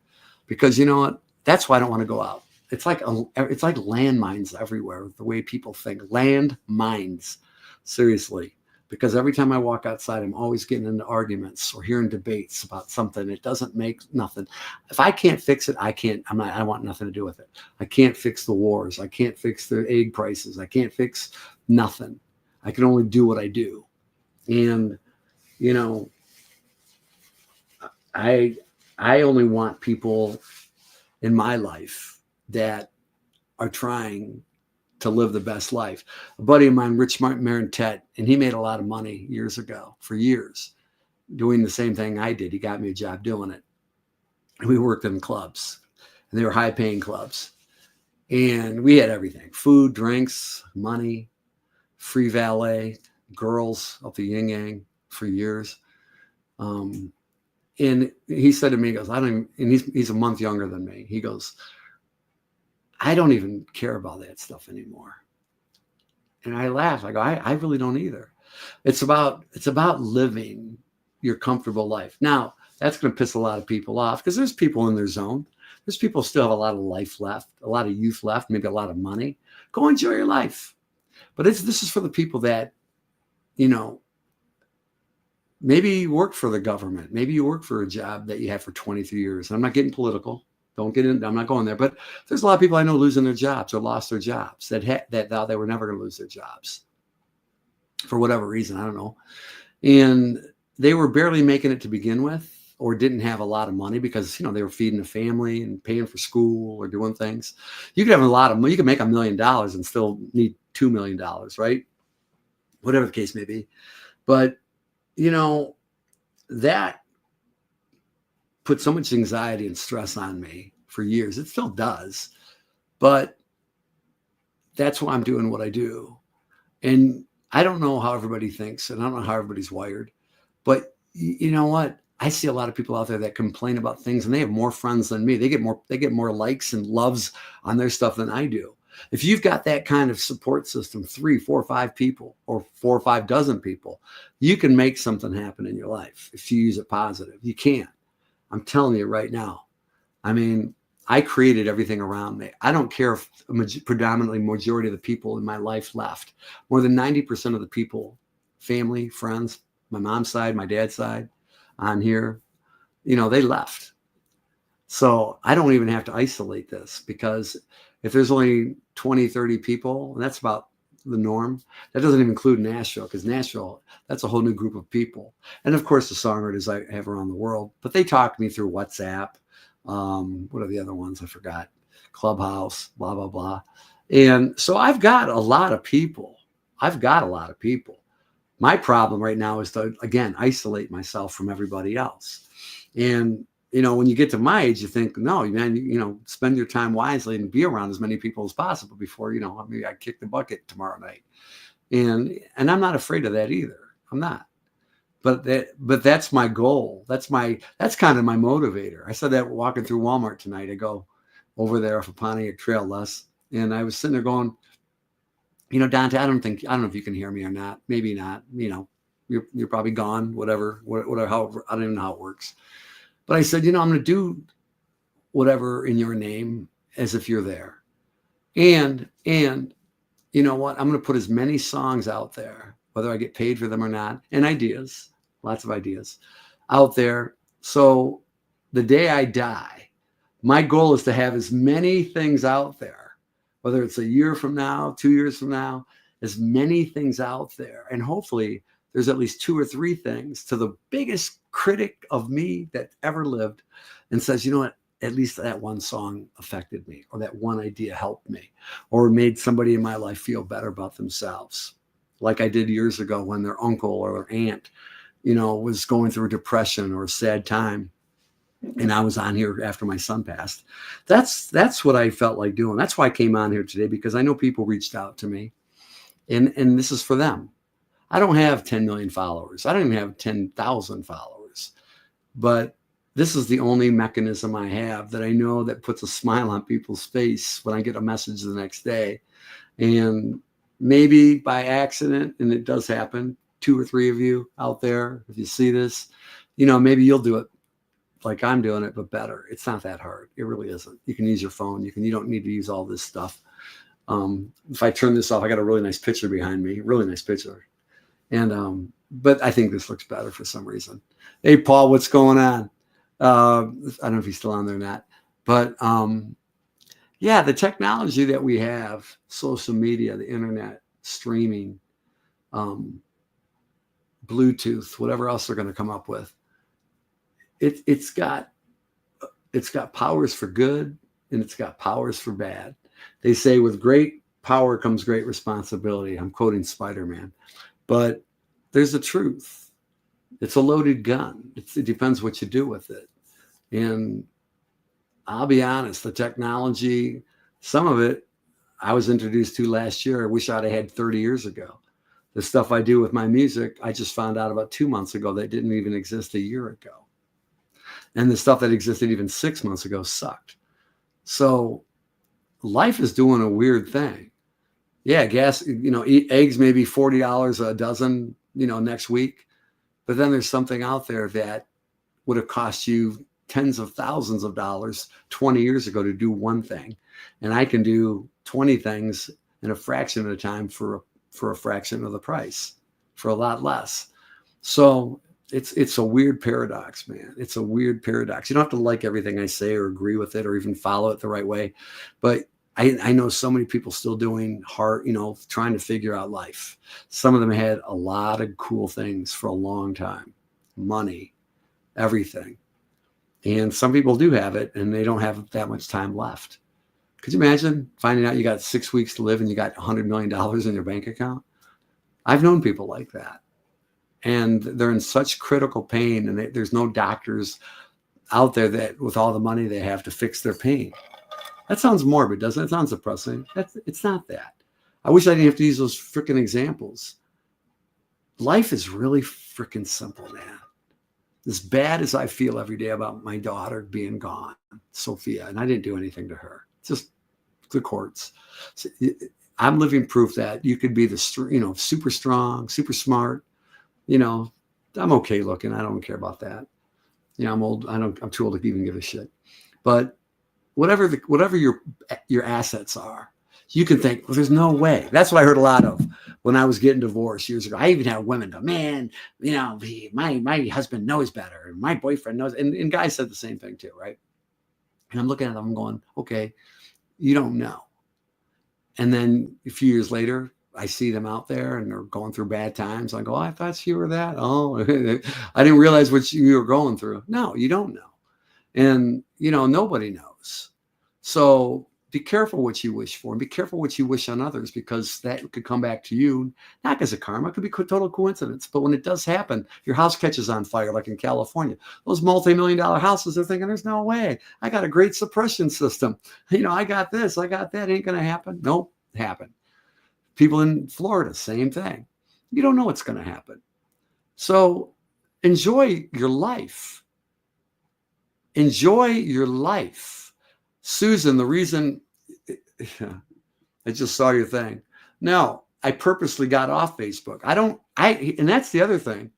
Because you know what? That's why I don't want to go out. It's like landmines everywhere, the way people think. Landmines. Seriously. Because every time I walk outside, I'm always getting into arguments or hearing debates about something. It doesn't make nothing. If I can't fix it, I want nothing to do with it. I can't fix the wars. I can't fix the egg prices. I can't fix nothing. I can only do what I do. And, you know, I only want people in my life that are trying to live the best life. A buddy of mine, Rich Marintet, and he made a lot of money years ago, for years, doing the same thing I did. He got me a job doing it. And we worked in clubs, and they were high paying clubs. And we had everything: food, drinks, money, free valet, girls up the yin yang for years. And he said to me, he goes, I don't even, and he's a month younger than me. He goes, I don't even care about that stuff anymore. And I laughed. I go, I really don't either. It's about living your comfortable life. Now, that's going to piss a lot of people off because there's people in their zone. There's people who still have a lot of life left, a lot of youth left, maybe a lot of money. Go enjoy your life. But this is for the people that, you know, maybe you work for the government. Maybe you work for a job that you had for 23 years. And I'm not getting political. Don't get in. I'm not going there. But there's a lot of people I know losing their jobs or lost their jobs that thought they were never going to lose their jobs for whatever reason. I don't know. And they were barely making it to begin with, or didn't have a lot of money because, you know, they were feeding a family and paying for school or doing things. You could have a lot of money. You could make $1 million and still need $2 million, right? Whatever the case may be. But, you know, that put so much anxiety and stress on me for years. It still does. But that's why I'm doing what I do. And I don't know how everybody thinks, and I don't know how everybody's wired. But you know what? I see a lot of people out there that complain about things, and they have more friends than me. They get more likes and loves on their stuff than I do. If you've got that kind of support system, 3, 4, 5 people, or 4 or 5 dozen people, you can make something happen in your life if you use it positive. You can. I'm telling you right now. I mean, I created everything around me. I don't care if predominantly majority of the people in my life left. More than 90% of the people, family, friends, my mom's side, my dad's side, on here, you know, they left. So I don't even have to isolate this, because if there's only 20, 30 people, and that's about the norm, that doesn't even include Nashville, because Nashville, that's a whole new group of people. And of course, the songwriters I have around the world, but they talk to me through WhatsApp. What are the other ones? I forgot. Clubhouse, blah, blah, blah. And so I've got a lot of people. My problem right now is to, again, isolate myself from everybody else. And, you know, when you get to my age, you think, no, man, you know, spend your time wisely and be around as many people as possible before, you know, maybe I kick the bucket tomorrow night. And I'm not afraid of that either. I'm not. But that's my goal. That's kind of my motivator. I said that walking through Walmart tonight. I go over there off of Pontiac Trail, Les, and I was sitting there going, you know, Dante, I don't know if you can hear me or not. Maybe not. You know, you're probably gone. Whatever. However, I don't even know how it works. But I said, you know, I'm going to do whatever in your name as if you're there, and you know what? I'm going to put as many songs out there, whether I get paid for them or not, and ideas, lots of ideas out there. So the day I die, my goal is to have as many things out there, whether it's a year from now, 2 years from now, as many things out there. And hopefully there's at least 2 or 3 things to the biggest critic of me that ever lived, and says, you know what? At least that one song affected me, or that one idea helped me, or made somebody in my life feel better about themselves. Like I did years ago when their uncle or their aunt, you know, was going through a depression or a sad time. And I was on here after my son passed. That's what I felt like doing. That's why I came on here today, because I know people reached out to me, and this is for them. I don't have 10 million followers. I don't even have 10,000 followers, but this is the only mechanism I have that I know that puts a smile on people's face when I get a message the next day. And maybe by accident, and it does happen, 2 or 3 of you out there, if you see this, you know, maybe you'll do it like I'm doing it, but better. It's not that hard. It really isn't. You can use your phone. You don't need to use all this stuff. If I turn this off, I got a really nice picture behind me, really nice picture. And, but I think this looks better for some reason. Hey, Paul, what's going on? I don't know if he's still on there or not, but, yeah, the technology that we have, social media, the internet, streaming, Bluetooth, whatever else they're going to come up with. It's got powers for good and it's got powers for bad. They say with great power comes great responsibility. I'm quoting Spider-Man, but there's a truth. It's a loaded gun. It depends what you do with it. And I'll be honest, the technology, some of it I was introduced to last year. I wish I'd have had 30 years ago. The stuff I do with my music, I just found out about 2 months ago that didn't even exist a year ago. And the stuff that existed even 6 months ago sucked. So life is doing a weird thing. Yeah, gas, eggs may be $40 a dozen, next week. But then there's something out there that would have cost you tens of thousands of dollars 20 years ago to do one thing. And I can do 20 things in a fraction of the time for a fraction of the price, for a lot less. So it's a weird paradox, man. It's a weird paradox. You don't have to like everything I say or agree with it or even follow it the right way. But I know so many people still doing hard, trying to figure out life. Some of them had a lot of cool things for a long time, money, everything. And some people do have it and they don't have that much time left. Could you imagine finding out you got 6 weeks to live and you got $100 million in your bank account? I've known people like that. And they're in such critical pain and there's no doctors out there that with all the money they have to fix their pain. That sounds morbid, doesn't it? It sounds depressing. It's not that. I wish I didn't have to use those freaking examples. Life is really freaking simple, man. As bad as I feel every day about my daughter being gone, Sophia, and I didn't do anything to her, just the courts. So I'm living proof that you could be super strong, super smart. I'm okay looking. I don't care about that. I'm old. I'm too old to even give a shit. But whatever your assets are, you can think, well, there's no way. That's what I heard a lot of when I was getting divorced years ago. I even had women go, man, my husband knows better. My boyfriend knows. And guys said the same thing too, right? And I'm looking at them going, okay, you don't know. And then a few years later, I see them out there and they're going through bad times. I go, I thought you were that. Oh, I didn't realize what you were going through. No, you don't know. And, nobody knows. So be careful what you wish for and be careful what you wish on others, because that could come back to you, not as a karma. It could be total coincidence. But when it does happen, your house catches on fire, like in California, those multi-million-dollar houses are thinking, there's no way. I got a great suppression system. I got this, I got that. Ain't going to happen. Nope, happened. People in Florida, same thing. You don't know what's going to happen. So enjoy your life. Enjoy your life. Susan, the reason I just saw your thing. No, I purposely got off Facebook. And that's the other thing.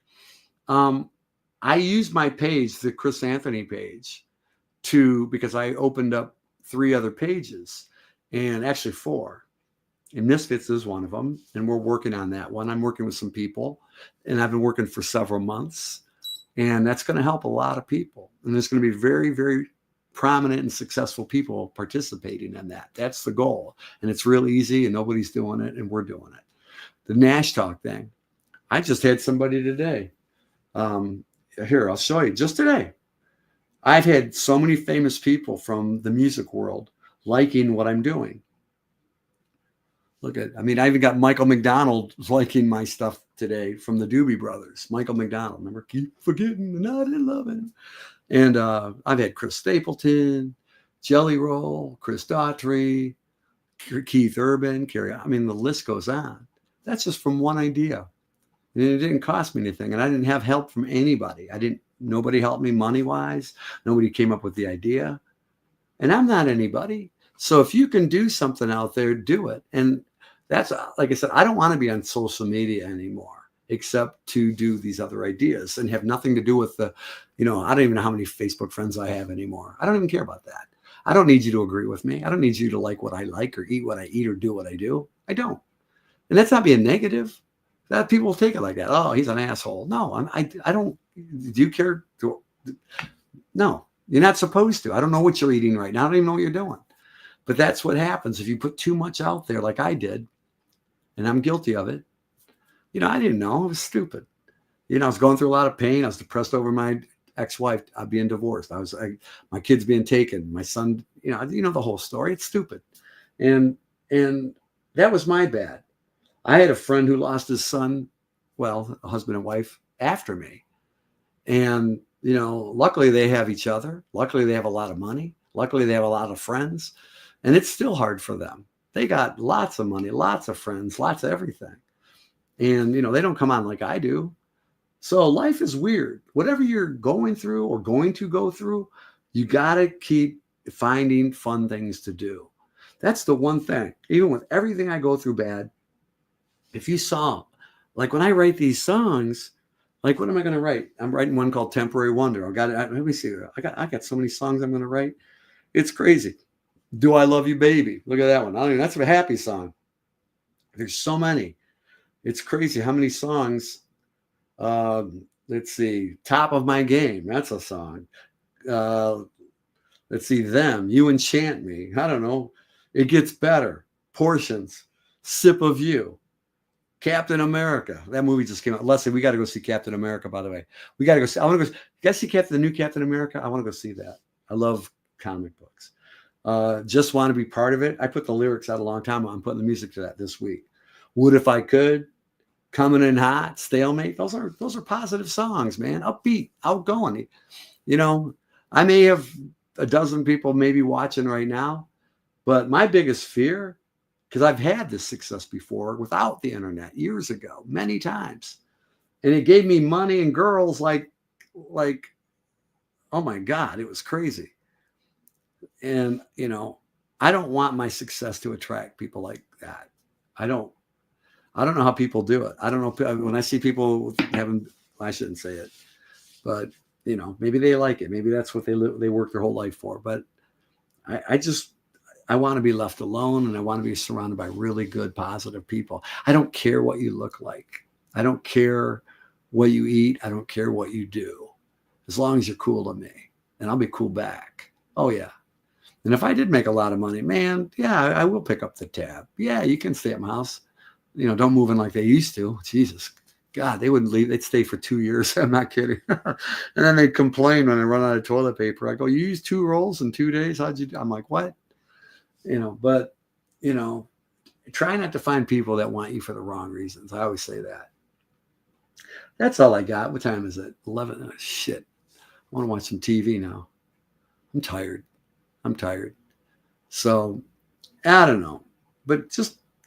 I used my page, the Chris Anthony page, because I opened up 3 other pages, and actually 4. And Misfits is one of them. And we're working on that one. I'm working with some people, and I've been working for several months. And that's going to help a lot of people. And there's going to be very, very prominent and successful people participating in that. That's the goal. And it's real easy, and nobody's doing it, and we're doing it. The Nash Talk thing. I just had somebody today. Here, I'll show you. Just today. I've had so many famous people from the music world liking what I'm doing. I even got Michael McDonald liking my stuff today from the Doobie Brothers. Michael McDonald, remember, keep forgetting and I didn't love him. And I've had Chris Stapleton, Jelly Roll, Chris Daughtry, Keith Urban, Carrie. The list goes on. That's just from one idea. And it didn't cost me anything. And I didn't have help from anybody. Nobody helped me money-wise. Nobody came up with the idea. And I'm not anybody. So if you can do something out there, do it. And that's, like I said, I don't want to be on social media anymore, except to do these other ideas and have nothing to do with I don't even know how many Facebook friends I have anymore. I don't even care about that. I don't need you to agree with me. I don't need you to like what I like or eat what I eat or do what I do. I don't. And that's not being negative. That people will take it like that. Oh, he's an asshole. No, I don't. Do you care? No, you're not supposed to. I don't know what you're eating right now. I don't even know what you're doing. But that's what happens if you put too much out there like I did. And I'm guilty of it. I didn't know. I was stupid. I was going through a lot of pain. I was depressed over my ex-wife being divorced. My kids being taken, my son, the whole story. It's stupid. And that was my bad. I had a friend who lost his son, well, a husband and wife after me. And, luckily they have each other. Luckily they have a lot of money. Luckily they have a lot of friends. And it's still hard for them. They got lots of money, lots of friends, lots of everything. And, they don't come on like I do. So life is weird. Whatever you're going through or going to go through, you got to keep finding fun things to do. That's the one thing. Even with everything I go through bad, if you saw, like when I write these songs, like what am I going to write? I'm writing one called Temporary Wonder. Let me see. I got so many songs I'm going to write. It's crazy. Do I Love You, Baby? Look at that one. That's a happy song. There's so many. It's crazy how many songs. Let's see. Top of My Game. That's a song. Let's see. Them. You Enchant Me. I don't know. It Gets Better. Portions. Sip of You. Captain America. That movie just came out. Leslie, we got to go see Captain America, by the way. We got to go see. I want to go. You guys see the new Captain America? I want to go see that. I love comic books. Just Want to Be Part of It. I put the lyrics out a long time ago. I'm putting the music to that this week. Would If I Could. Coming in Hot. Stalemate. Those are positive songs, man. Upbeat, outgoing. I may have a dozen people maybe watching right now, but my biggest fear, because I've had this success before without the internet years ago, many times. And it gave me money and girls like, oh my God, it was crazy. And, I don't want my success to attract people like that. I don't know how people do it. I don't know. When I see people having, I shouldn't say it, but, maybe they like it. Maybe that's what they work their whole life for. But I want to be left alone, and I want to be surrounded by really good, positive people. I don't care what you look like. I don't care what you eat. I don't care what you do, as long as you're cool to me, and I'll be cool back. Oh, yeah. And if I did make a lot of money, man, yeah, I will pick up the tab. Yeah, you can stay at my house. Don't move in like they used to. Jesus, God, they wouldn't leave. They'd stay for 2 years. I'm not kidding. And then they'd complain when I run out of toilet paper. I go, you used 2 rolls in 2 days? How'd you do? I'm like, what? But, try not to find people that want you for the wrong reasons. I always say that. That's all I got. What time is it? 11. Oh, shit. I want to watch some TV now. I'm tired. So, I don't know. But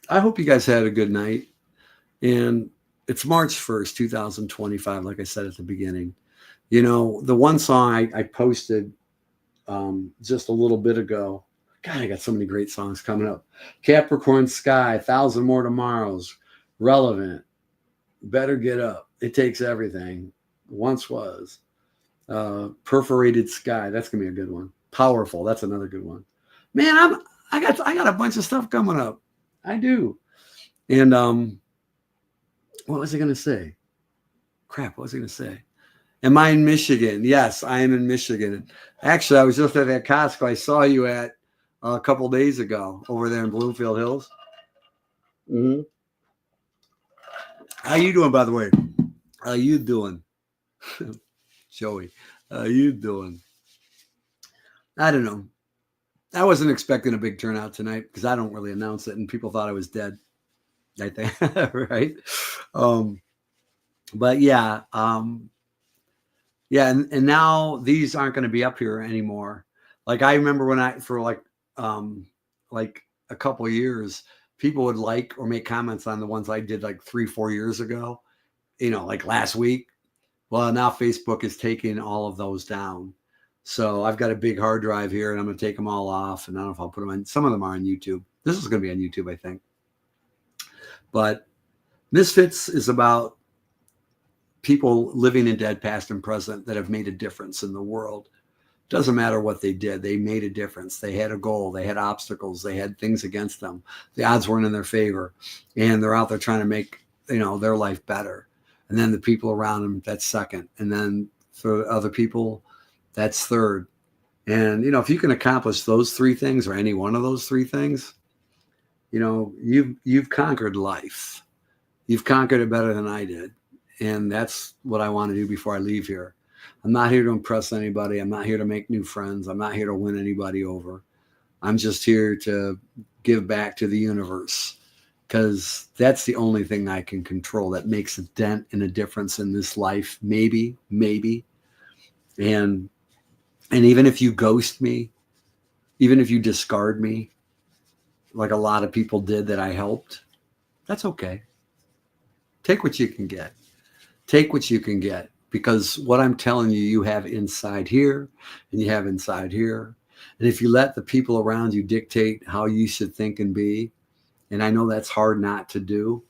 I hope you guys had a good night. And it's March 1st, 2025, like I said at the beginning. The one song I posted just a little bit ago. God, I got so many great songs coming up. Capricorn Sky, 1,000 More Tomorrows, Relevant, Better Get Up, It Takes Everything, Once Was, Perforated Sky. That's going to be a good one. Powerful. That's another good one. Man, I got a bunch of stuff coming up. I do. And what was I going to say? Crap, what was I going to say? Am I in Michigan? Yes, I am in Michigan. Actually, I was just at that Costco I saw you at a couple days ago over there in Bloomfield Hills. Mm-hmm. How you doing, by the way? How you doing? Joey, how you doing? I don't know. I wasn't expecting a big turnout tonight because I don't really announce it, and people thought I was dead. I think, right? But yeah, yeah, and now these aren't going to be up here anymore. Like I remember for like a couple of years, people would like or make comments on the ones I did like 3-4 years ago, like last week. Well, now Facebook is taking all of those down. So I've got a big hard drive here, and I'm going to take them all off. And I don't know if I'll put them on. Some of them are on YouTube. This is going to be on YouTube, I think. But Misfits is about people living in dead past and present that have made a difference in the world. Doesn't matter what they did. They made a difference. They had a goal. They had obstacles. They had things against them. The odds weren't in their favor. And they're out there trying to make, their life better. And then the people around them, that's second. And then for other people, that's third. And, if you can accomplish those 3 things or any one of those 3 things, you've conquered life. You've conquered it better than I did. And that's what I want to do before I leave here. I'm not here to impress anybody. I'm not here to make new friends. I'm not here to win anybody over. I'm just here to give back to the universe, because that's the only thing I can control that makes a dent and a difference in this life. Maybe. And even if you ghost me, even if you discard me, like a lot of people did that I helped, that's okay. Take what you can get. Take what you can get, because what I'm telling you, you have inside here and you have inside here. And if you let the people around you dictate how you should think and be, and I know that's hard not to do.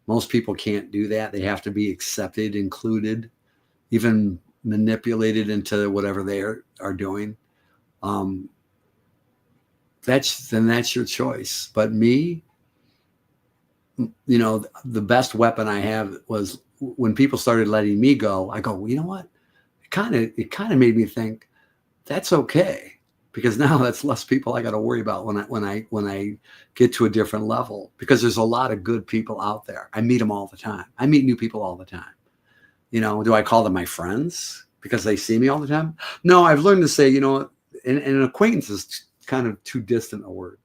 Most people can't do that. They have to be accepted, included, even manipulated into whatever they are doing. That's your choice. But me, the best weapon I have was when people started letting me go. I go, well, you know what? It kind of made me think that's okay, because now that's less people I got to worry about when I get to a different level, because there's a lot of good people out there. I meet them all the time. I meet new people all the time. Do I call them my friends because they see me all the time? No, I've learned to say, and an acquaintance is kind of too distant a word.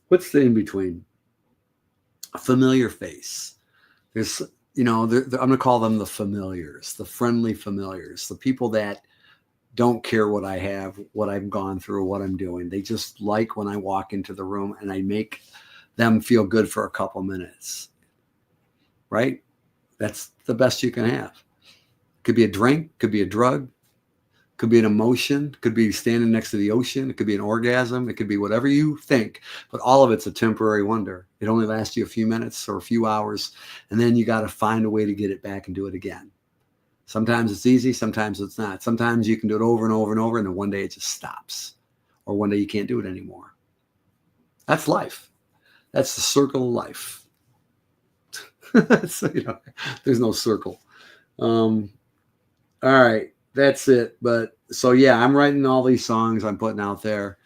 What's the in between? A familiar face. There's, I'm going to call them the familiars, the friendly familiars, the people that don't care what I have, what I've gone through, what I'm doing. They just like when I walk into the room and I make them feel good for a couple minutes, right? That's the best you can have. Could be a drink, could be a drug, could be an emotion, could be standing next to the ocean, it could be an orgasm, it could be whatever you think, but all of it's a temporary wonder. It only lasts you a few minutes or a few hours, and then you got to find a way to get it back and do it again. Sometimes it's easy, sometimes it's not. Sometimes you can do it over and over and over, and then one day it just stops, or one day you can't do it anymore. That's life. That's the circle of life. So, there's no circle. All right, that's it. But so yeah, I'm writing all these songs I'm putting out there.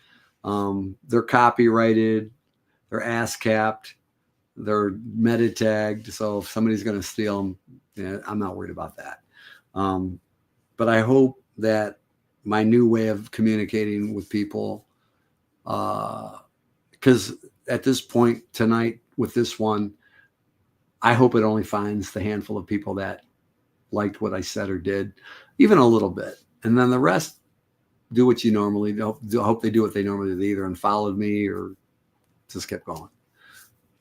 They're copyrighted, they're ASCAP'd, they're meta tagged. So if somebody's going to steal them, I'm not worried about that. But I hope that my new way of communicating with people, because at this point tonight with this one, I hope it only finds the handful of people that liked what I said or did, even a little bit. And then the rest do what you normally do. I hope they do what they normally do. They either unfollowed me or just kept going.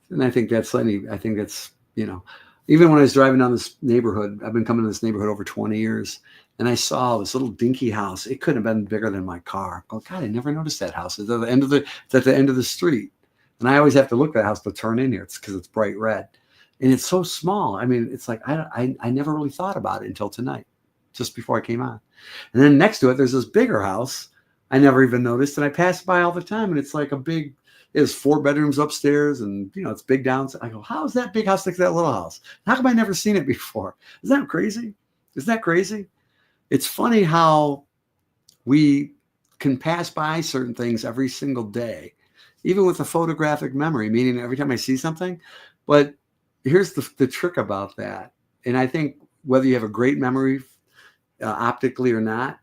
And I think that's, even when I was driving down this neighborhood, I've been coming to this neighborhood over 20 years, and I saw this little dinky house. It couldn't have been bigger than my car. Oh God, I never noticed that house. It's at the end of the street. And I always have to look at that house to turn in here. It's because it's bright red. And it's so small. I mean, it's like, I never really thought about it until tonight, just before I came on. And then next to it, there's this bigger house I never even noticed. And I pass by all the time, and it's like it has 4 bedrooms upstairs, and it's big downstairs. I go, how is that big house next to that little house? How come I never seen it before? Isn't that crazy? It's funny how we can pass by certain things every single day, even with a photographic memory, meaning every time I see something. But here's the trick about that. And I think whether you have a great memory optically or not,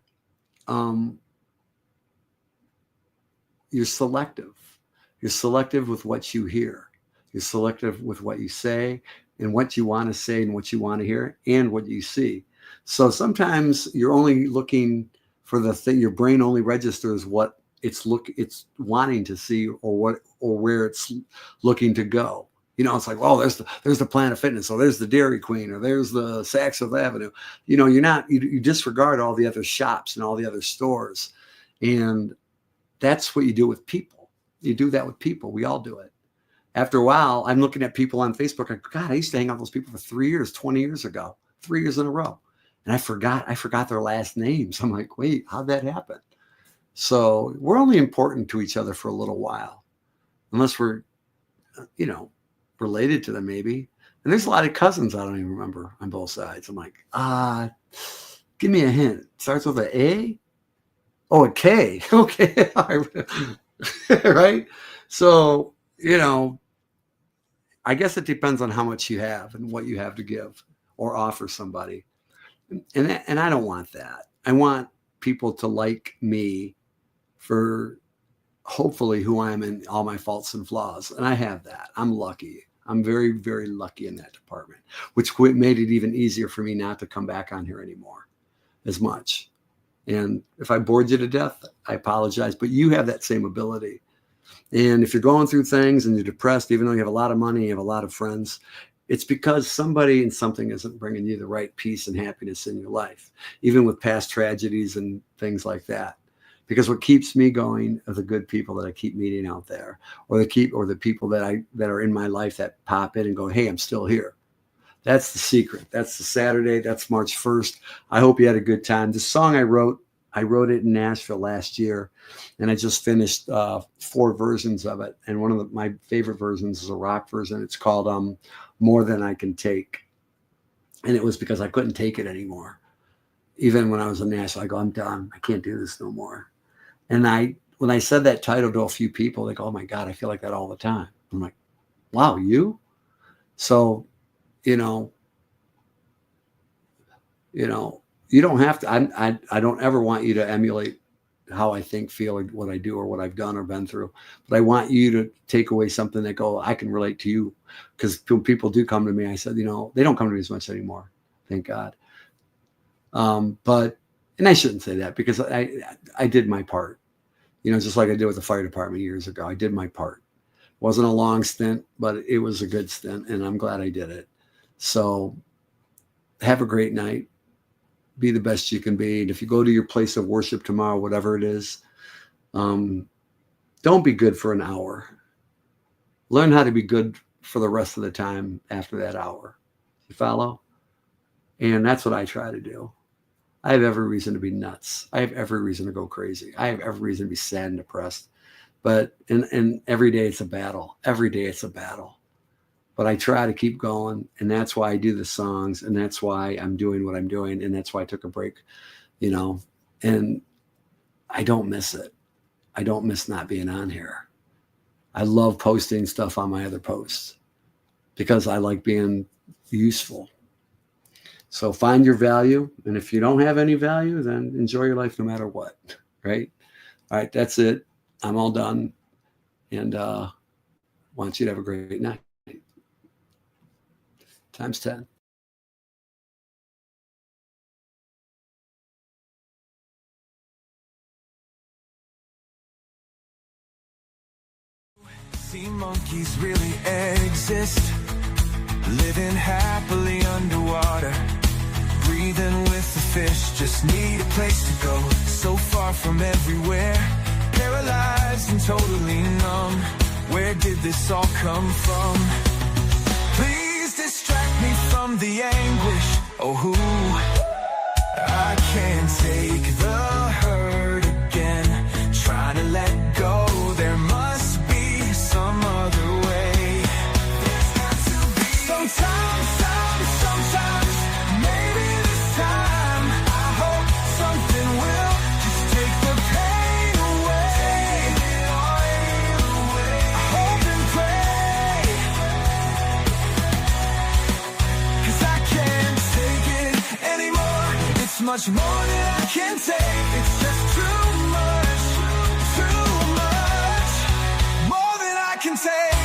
you're selective. You're selective with what you hear. You're selective with what you say and what you want to say and what you want to hear and what you see. So sometimes you're only looking for the thing. Your brain only registers what it's wanting to see, or where it's looking to go. It's like, oh, there's the Planet Fitness, or there's the Dairy Queen, or there's the Saks Fifth Avenue. You disregard all the other shops and all the other stores. And that's what you do with people. You do that with people. We all do it. After a while, I'm looking at people on Facebook. God, I used to hang out with those people for 3 years, 20 years ago, 3 years in a row. And I forgot their last names. I'm like, wait, how'd that happen? So we're only important to each other for a little while, unless we're, related to them maybe. And there's a lot of cousins I don't even remember on both sides. I'm like, give me a hint. Starts with an A? Oh, a K. Okay. Right? So, I guess it depends on how much you have and what you have to give, or offer somebody. And I don't want that. I want people to like me for hopefully who I am and all my faults and flaws. And I have that. I'm lucky. I'm very, very lucky in that department, which made it even easier for me not to come back on here anymore as much. And if I bored you to death, I apologize, but you have that same ability. And if you're going through things and you're depressed, even though you have a lot of money, you have a lot of friends, it's because somebody and something isn't bringing you the right peace and happiness in your life, even with past tragedies and things like that. Because what keeps me going are the good people that I keep meeting out there, or the people that are in my life that pop in and go, hey, I'm still here. That's the secret. That's the Saturday. That's March 1st. I hope you had a good time. The song I wrote it in Nashville last year, and I just finished 4 versions of it. And one of my favorite versions is a rock version. It's called More Than I Can Take. And it was because I couldn't take it anymore. Even when I was in Nashville, I go, I'm done. I can't do this no more. And when I said that title to a few people, they go, oh my God, I feel like that all the time. I'm like, wow, you? So, you don't have to, I don't ever want you to emulate how I think, feel, or what I do, or what I've done or been through. But I want you to take away something that I can relate to you. Because when people do come to me, I said, they don't come to me as much anymore. Thank God. And I shouldn't say that, because I did my part, just like I did with the fire department years ago. I did my part. Wasn't a long stint, but it was a good stint, and I'm glad I did it. So have a great night. Be the best you can be. And if you go to your place of worship tomorrow, whatever it is, don't be good for an hour. Learn how to be good for the rest of the time after that hour. You follow? And that's what I try to do. I have every reason to be nuts. I have every reason to go crazy. I have every reason to be sad and depressed. But and every day it's a battle. Every day it's a battle. But I try to keep going, and that's why I do the songs, and that's why I'm doing what I'm doing, and that's why I took a break, and I don't miss it. I don't miss not being on here. I love posting stuff on my other posts because I like being useful. So find your value, and if you don't have any value, then enjoy your life no matter what, right? All right, that's it. I'm all done, and want you to have a great night. Times 10. See monkeys really exist, living happily underwater, breathing with the fish, just need a place to go, so far from everywhere, paralyzed and totally numb. Where did this all come from? Please distract me from the anguish. Oh, who? I can't take the hurt again, trying to let go. There must be some other way. There's got to be. Sometimes, maybe this time, I hope something will just take the pain away. I hope and pray, 'cause I can't take it anymore. It's much more than I can take. It's just too much, more than I can take.